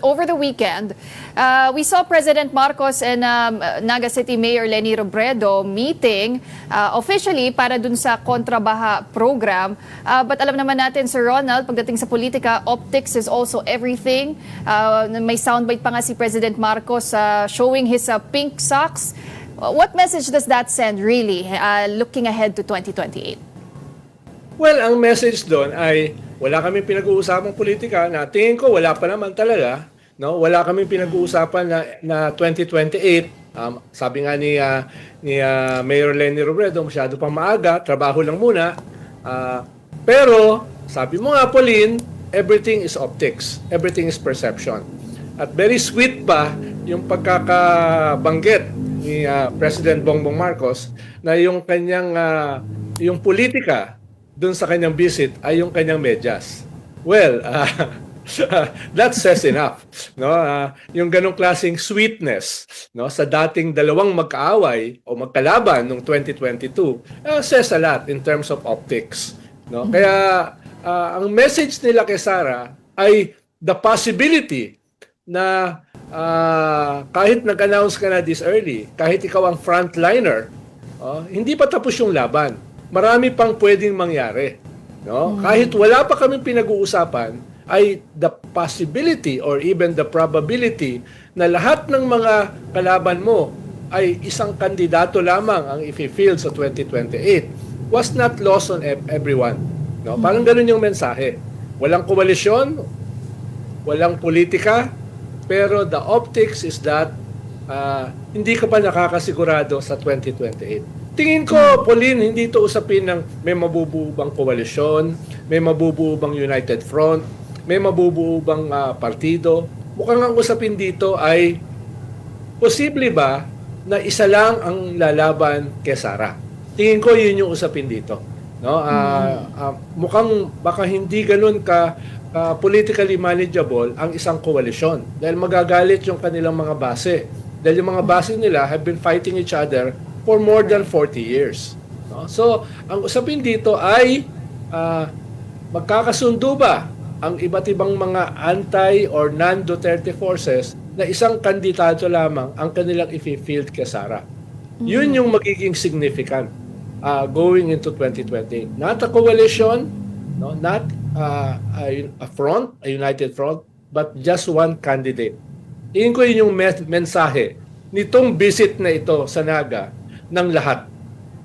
over the weekend, we saw President Marcos and Naga City Mayor Leni Robredo meeting officially para dun sa kontrabaha program. But alam naman natin, Sir Ronald, pagdating sa politika, optics is also everything. May soundbite pa nga si President Marcos showing his pink socks. What message does that send really looking ahead to 2028? Well, ang message doon ay wala kaming pinag-uusapang politika na tingin ko wala pa naman talaga. No? Wala kaming pinag-uusapan na 2028. Sabi nga ni Mayor Leni Robredo, masyado pang maaga, trabaho lang muna. Pero sabi mo nga, Pauline, everything is optics. Everything is perception. At very sweet pa yung pagkakabanggit ni President Bongbong Marcos na yung kanyang yung politika doon sa kanyang visit ay yung kanyang medyas. Well, that says enough, no? Yung ganong klaseng sweetness, no, sa dating dalawang magkaaway o magkalaban noong 2022 says a lot in terms of optics, no? Kaya ang message nila kay Sara ay the possibility na kahit nag-announce ka na this early, kahit ikaw ang frontliner, hindi pa tapos yung laban. Marami pang pwedeng mangyari. No? Kahit wala pa kaming pinag-uusapan, ay the possibility or even the probability na lahat ng mga kalaban mo ay isang kandidato lamang ang i-field sa 2028 was not lost on everyone. No? Parang ganun yung mensahe. Walang koalisyon, walang politika, pero the optics is that hindi ka pa nakakasigurado sa 2028. Tingin ko, Pauline, hindi ito usapin ng may mabubuo bang koalisyon, may mabubuo bang United Front, may mabubuo bang partido. Mukhang ang usapin dito ay posible ba na isa lang ang lalaban kay Sara? Tingin ko yun yung usapin dito. No? Mukhang baka hindi ganun ka politically manageable ang isang koalisyon dahil magagalit yung kanilang mga base. Dahil yung mga base nila have been fighting each other for more than 40 years. No? So, ang usapin dito ay magkakasundo ba ang iba't ibang mga anti or non-Duterte forces na isang kandidato lamang ang kanilang i-field kay Sara. Yun yung magiging significant going into 2020. Not a coalition, no? Not a front, a united front, but just one candidate. Tingin ko yun yung mensahe nitong visit na ito sa Naga ng lahat.